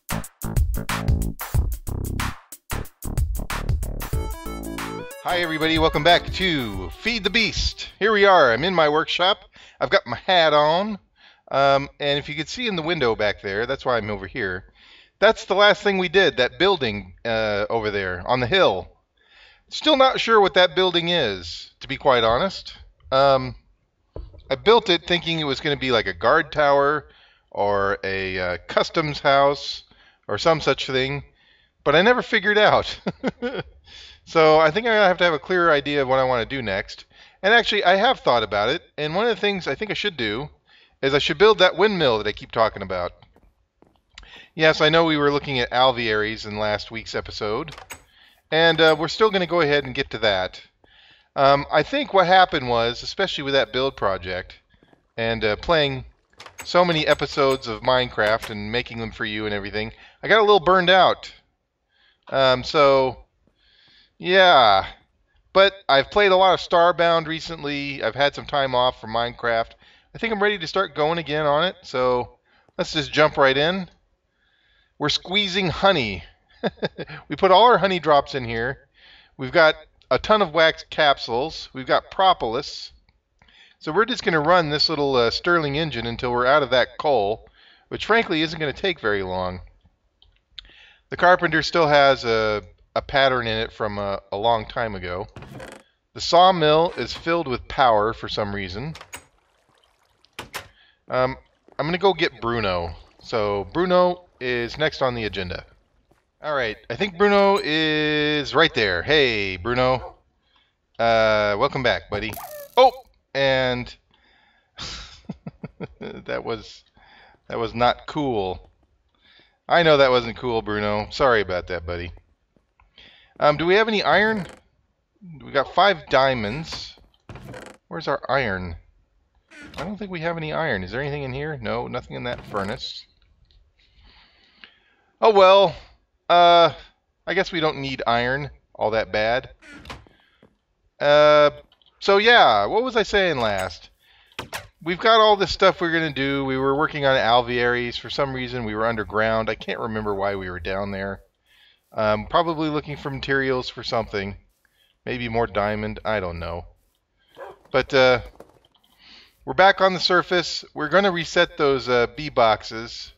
Hi everybody, welcome back to Feed the Beast. Here we are, I'm in my workshop. I've got my hat on. And if you can see in the window back there, that's why I'm over here. That's the last thing we did, that building over there on the hill. Still not sure what that building is, to be quite honest. I built it thinking it was going to be like a guard tower or a customs house or some such thing, but I never figured out. So I think I'm going to have a clearer idea of what I want to do next. And actually, I have thought about it, and one of the things I think I should do is I should build that windmill that I keep talking about. Yes, I know we were looking at Alvearies in last week's episode, and we're still going to go ahead and get to that. I think what happened was, especially with that build project, and playing so many episodes of Minecraft and making them for you and everything, I got a little burned out. Yeah, but I've played a lot of Starbound recently. I've had some time off from Minecraft. I think I'm ready to start going again on it, so let's just jump right in. We're squeezing honey. We put all our honey drops in here. We've got a ton of wax capsules. We've got propolis. So we're just going to run this little Stirling engine until we're out of that coal, which frankly isn't going to take very long. The carpenter still has a pattern in it from a long time ago. The sawmill is filled with power for some reason. I'm going to go get Bruno. So Bruno is next on the agenda. Alright, I think Bruno is right there. Hey, Bruno. Welcome back, buddy. Oh, and that was not cool. I know that wasn't cool, Bruno. Sorry about that, buddy. Do we have any iron? We got 5 diamonds. Where's our iron? I don't think we have any iron. Is there anything in here? No, nothing in that furnace. Oh well. I guess we don't need iron all that bad. So yeah, what was I saying last? We've got all this stuff we're going to do. We were working on Alvearies. For some reason, we were underground. I can't remember why we were down there. Probably looking for materials for something. Maybe more diamond. I don't know. But we're back on the surface. We're going to reset those bee boxes.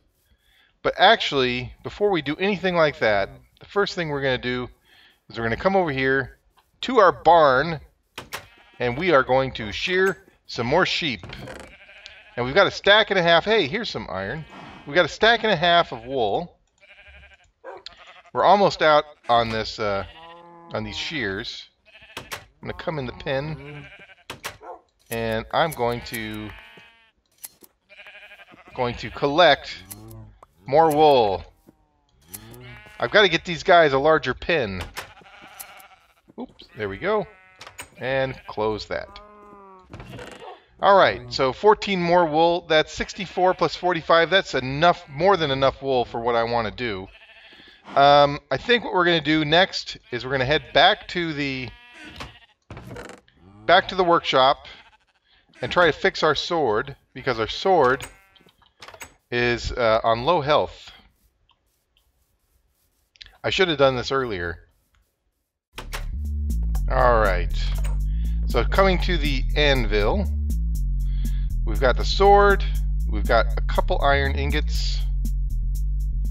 But actually, before we do anything like that, the first thing we're going to do is we're going to come over here to our barn, and we are going to shear some more sheep. And we've got a stack and a half. Hey, here's some iron. We've got a stack and a half of wool. We're almost out on this on these shears. I'm going to come in the pen, and I'm going to collect more wool. I've got to get these guys a larger pen. Oops, there we go. And close that. Alright, so 14 more wool. That's 64 plus 45. That's enough, more than enough wool for what I want to do. I think what we're going to do next is we're going to head back to the workshop and try to fix our sword, because our sword is on low health. I should have done this earlier. Alright, so coming to the anvil, we've got the sword, we've got a couple iron ingots,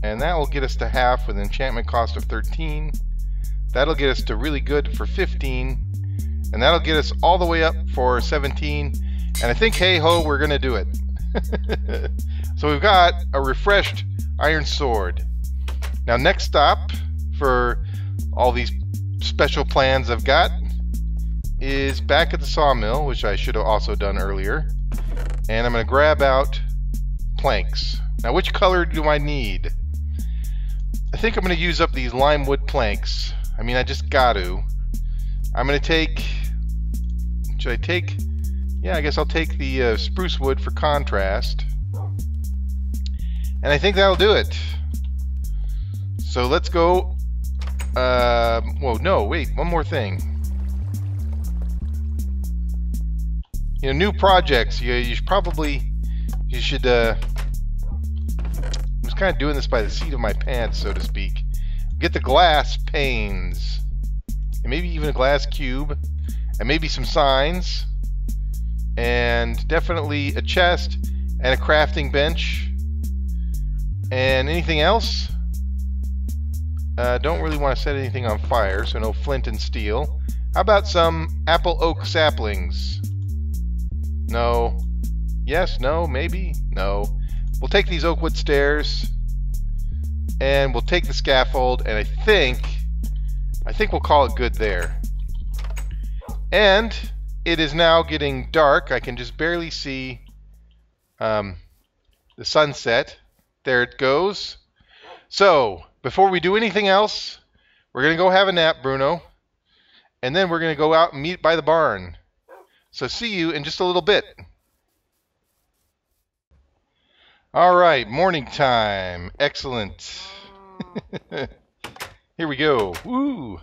and that will get us to half with an enchantment cost of 13. That'll get us to really good for 15, and that'll get us all the way up for 17, and I think, hey ho, we're gonna do it. So we've got a refreshed iron sword. Now next stop for all these special plans I've got is back at the sawmill, which I should have also done earlier, and I'm going to grab out planks. Now which color do I need? I think I'm going to use up these lime wood planks. I mean, I just got to. I'm going to take, should I take, yeah, I guess I'll take the spruce wood for contrast. And I think that'll do it. So let's go. Whoa, no, wait, one more thing. You know, new projects. You should. I'm just kind of doing this by the seat of my pants, so to speak. Get the glass panes, and maybe even a glass cube, and maybe some signs, and definitely a chest and a crafting bench. And anything else? Don't really want to set anything on fire, so no flint and steel. How about some apple oak saplings? No. Yes, no, maybe, no. We'll take these oak wood stairs, and we'll take the scaffold, and I think we'll call it good there. And it is now getting dark. I can just barely see the sunset. There it goes. So, before we do anything else, we're going to go have a nap, Bruno. And then we're going to go out and meet by the barn. So see you in just a little bit. All right, morning time. Excellent. Here we go. Woo!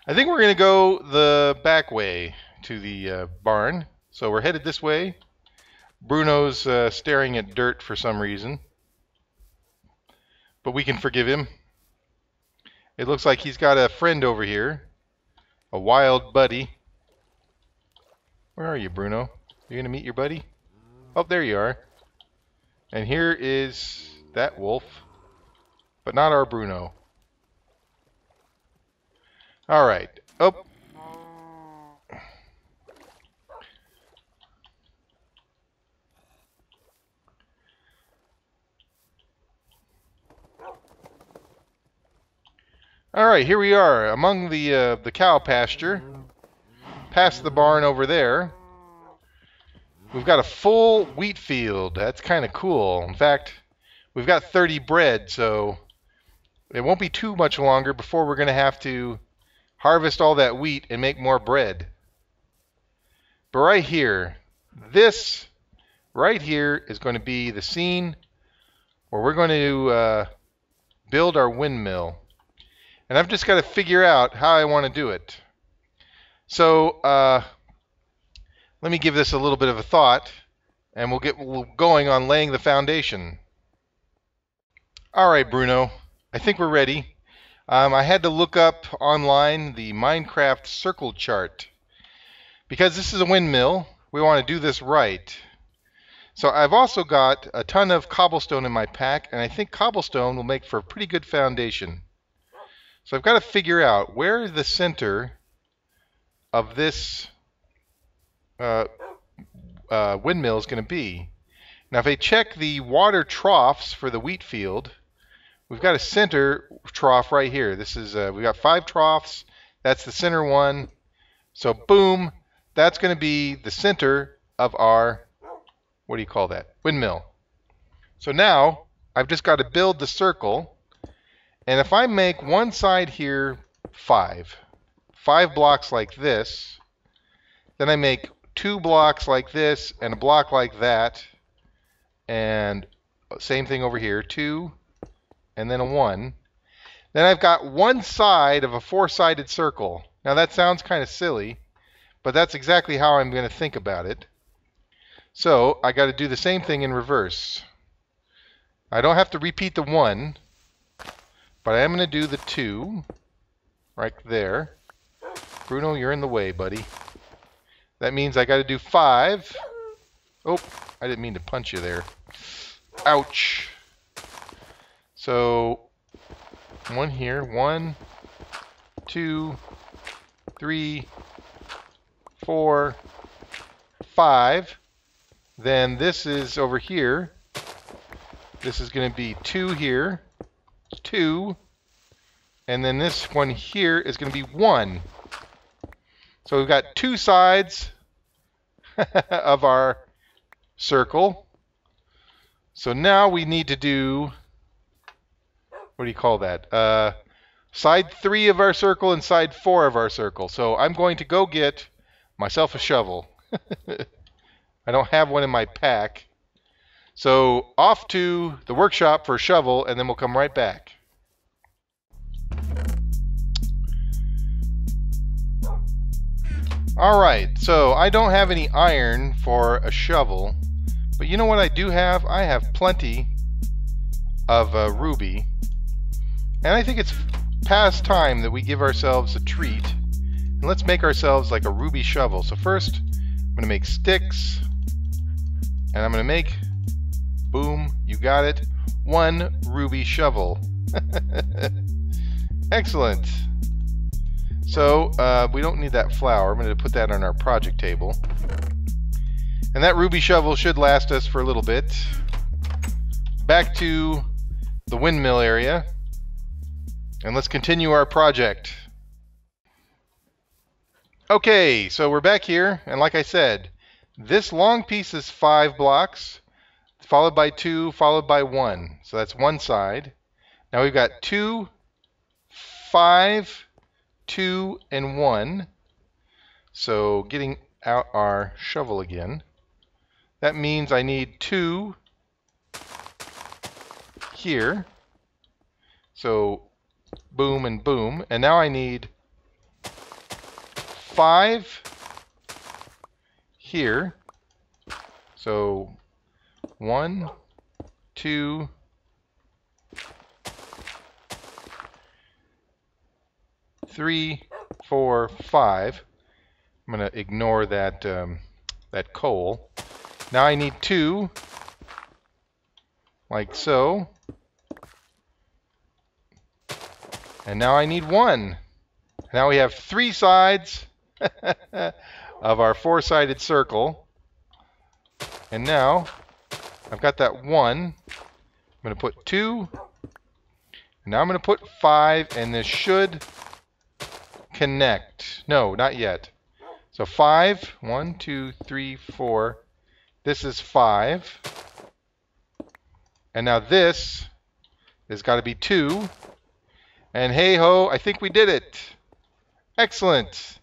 I think we're going to go the back way to the barn. So we're headed this way. Bruno's staring at dirt for some reason. But we can forgive him. It looks like he's got a friend over here. A wild buddy. Where are you, Bruno? You going to meet your buddy? Oh, there you are. And here is that wolf. But not our Bruno. Alright. Oh. Alright, here we are among the cow pasture. Past the barn over there. We've got a full wheat field. That's kind of cool. In fact, we've got 30 bred, so it won't be too much longer before we're going to have to harvest all that wheat and make more bread. But right here, this right here is going to be the scene where we're going to build our windmill. And I've just got to figure out how I want to do it. So let me give this a little bit of a thought, and we'll get going on laying the foundation. All right, Bruno, I think we're ready. I had to look up online the Minecraft circle chart. Because this is a windmill, we want to do this right. So I've also got a ton of cobblestone in my pack, and I think cobblestone will make for a pretty good foundation. So I've got to figure out where the center of this windmill is going to be. Now if I check the water troughs for the wheat field, we've got a center trough right here. This is we've got 5 troughs. That's the center one. So boom, that's going to be the center of our, what do you call that? Windmill. So now I've just got to build the circle. And if I make one side here 5 blocks like this, then I make 2 blocks like this and a block like that, and same thing over here, 2 and then a 1. Then I've got one side of a 4-sided circle. Now that sounds kind of silly, but that's exactly how I'm going to think about it. So I got to do the same thing in reverse. I don't have to repeat the 1, but I am going to do the 2 right there. Bruno, you're in the way, buddy. That means I got to do 5. Oh, I didn't mean to punch you there. Ouch. So 1 here, 1, 2, 3, 4, 5. Then this is over here. This is going to be 2 here, 2, and then this one here is going to be 1. So we've got 2 sides of our circle. So now we need to do, what do you call that? Side 3 of our circle and side 4 of our circle. So I'm going to go get myself a shovel. I don't have one in my pack. So off to the workshop for a shovel, and then we'll come right back. Alright, so I don't have any iron for a shovel, but you know what I do have? I have plenty of ruby. And I think it's past time that we give ourselves a treat. And let's make ourselves like a ruby shovel. So first, I'm going to make sticks. And I'm going to make, boom, you got it, 1 ruby shovel. Excellent. So we don't need that flour. I'm going to put that on our project table. And that ruby shovel should last us for a little bit. Back to the windmill area. And let's continue our project. Okay, so we're back here. And like I said, this long piece is 5 blocks, followed by 2, followed by 1. So that's one side. Now we've got 2, 5, 2, and 1. So getting out our shovel again. That means I need 2 here. So boom and boom. And now I need 5 here. So 1, 2, 3, 4, 5. I'm going to ignore that that coal. Now I need 2, like so. And now I need 1. Now we have 3 sides of our 4-sided circle. And now I've got that 1. I'm going to put 2. And now I'm going to put 5, and this should connect. No, not yet. So 5, 1, 2, 3, 4. This is 5. And now this has got to be 2. And hey ho, I think we did it. Excellent.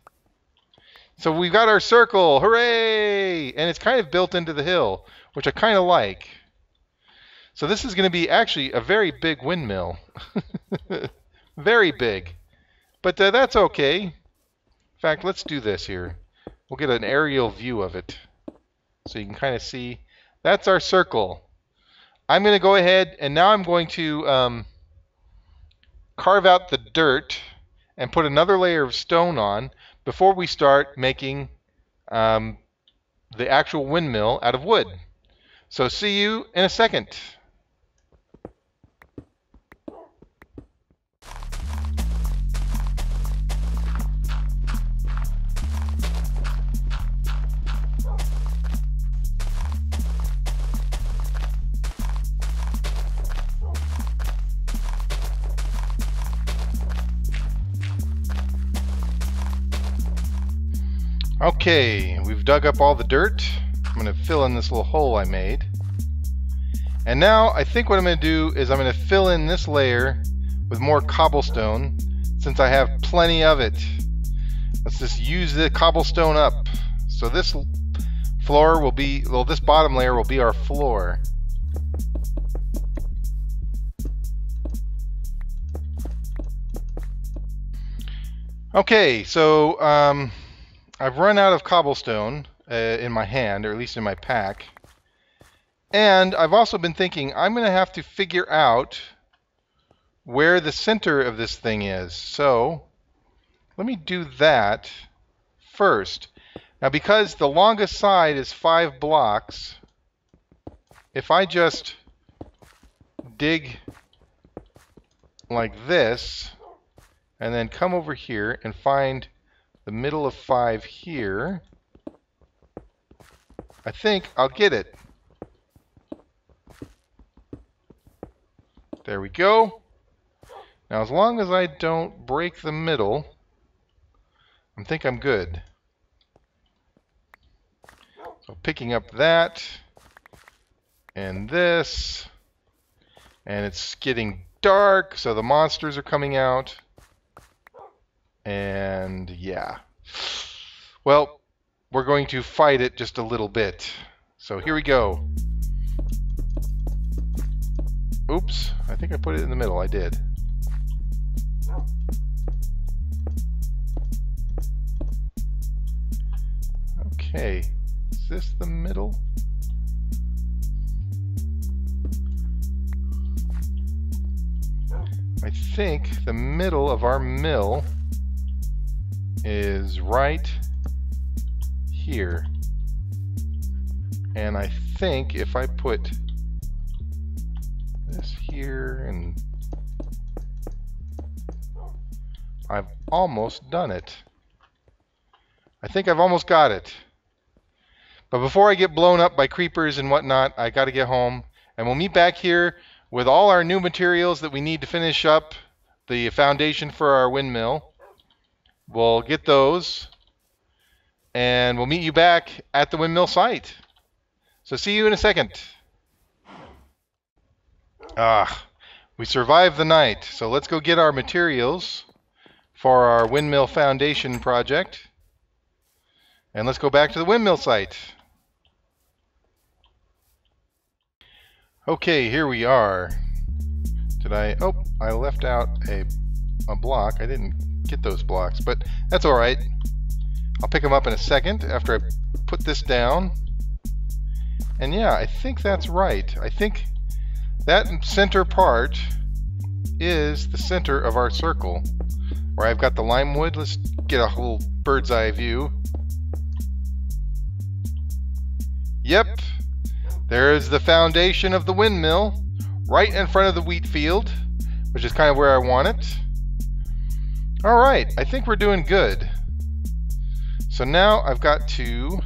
So we've got our circle. Hooray! And it's kind of built into the hill, which I kind of like. So this is going to be actually a very big windmill. Very big. But that's okay. In fact, let's do this here. We'll get an aerial view of it. So you can kind of see. That's our circle. I'm going to go ahead and now I'm going to carve out the dirt and put another layer of stone on before we start making the actual windmill out of wood. So see you in a second. Okay, we've dug up all the dirt. I'm going to fill in this little hole I made. And now I think what I'm going to do is I'm going to fill in this layer with more cobblestone since I have plenty of it. Let's just use the cobblestone up. So this floor will be, well, this bottom layer will be our floor. Okay, so I've run out of cobblestone in my hand, or at least in my pack. And I've also been thinking I'm going to have to figure out where the center of this thing is. So let me do that first. Now because the longest side is 5 blocks, if I just dig like this and then come over here and find the middle of 5 here, I think I'll get it. There we go. Now as long as I don't break the middle, I think I'm good. So picking up that and this, and it's getting dark, so the monsters are coming out. And yeah. Well, we're going to fight it just a little bit. So here we go. Oops, I think I put it in the middle. I did. Okay, is this the middle? I think the middle of our mill is right here. And I think if I put this here, and I've almost done it. I think I've almost got it. But before I get blown up by creepers and whatnot, I got to get home. And we'll meet back here with all our new materials that we need to finish up the foundation for our windmill. We'll get those, and we'll meet you back at the windmill site. So see you in a second. We survived the night, so let's go get our materials for our windmill foundation project. And let's go back to the windmill site. Okay, here we are. I left out a block. I didn't get those blocks, but that's all right. I'll pick them up in a second after I put this down. And yeah, I think that's right. I think that center part is the center of our circle, where I've got the lime wood. Let's get a little bird's eye view. Yep, there's the foundation of the windmill right in front of the wheat field, which is kind of where I want it. All right, I think we're doing good. So now I've got to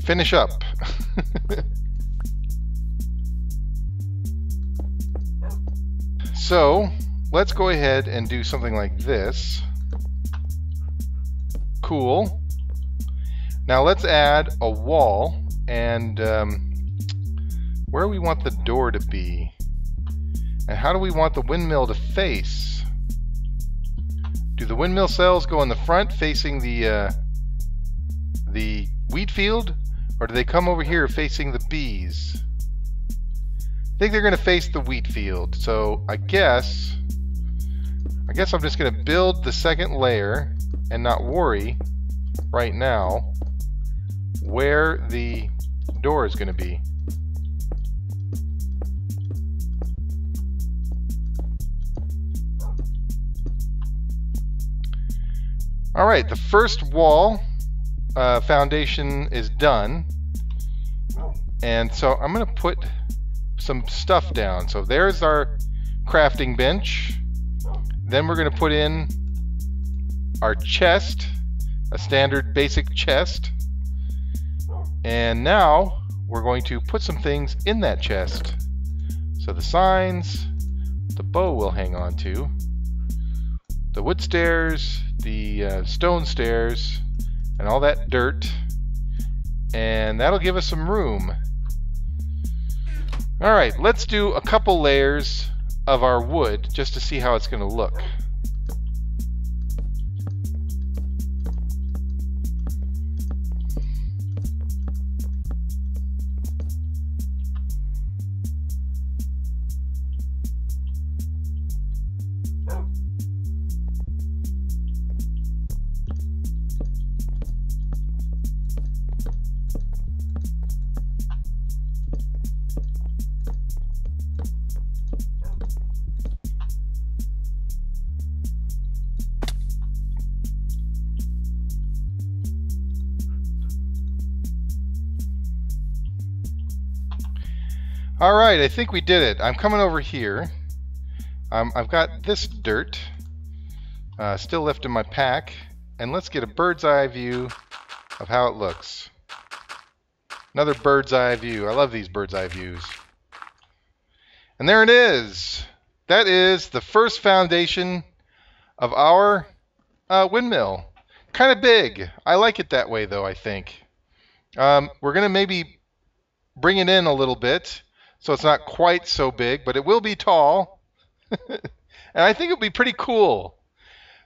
finish up. So let's go ahead and do something like this. Cool. Now let's add a wall, and where do we want the door to be? And how do we want the windmill to face? Do the windmill cells go in the front facing the wheat field, or do they come over here facing the bees? I think they're going to face the wheat field, so I guess I'm just going to build the second layer and not worry right now where the door is going to be. Alright, the first wall foundation is done, and so I'm going to put some stuff down. So there's our crafting bench. Then we're going to put in our chest, a standard basic chest. And now we're going to put some things in that chest. So the signs, the bow we'll hang on to, the wood stairs, the stone stairs, and all that dirt. And that'll give us some room. Alright, let's do a couple layers of our wood just to see how it's going to look. Alright, I think we did it. I'm coming over here. I've got this dirt still left in my pack, and let's get a bird's eye view of how it looks. Another bird's eye view. I love these bird's eye views. And there it is. That is the first foundation of our windmill. Kind of big. I like it that way, though, I think. We're going to maybe bring it in a little bit, so it's not quite so big, but it will be tall. And I think it'll be pretty cool.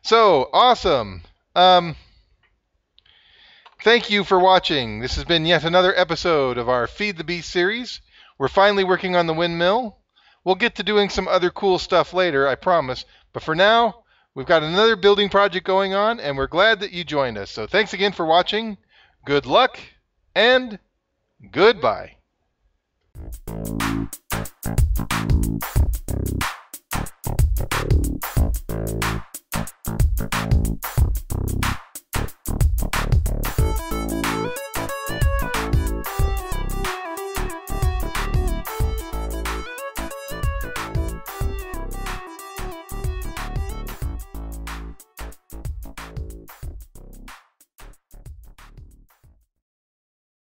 So, awesome. Thank you for watching. This has been yet another episode of our Feed the Beast series. We're finally working on the windmill. We'll get to doing some other cool stuff later, I promise. But for now, we've got another building project going on, and we're glad that you joined us. So thanks again for watching. Good luck, and goodbye.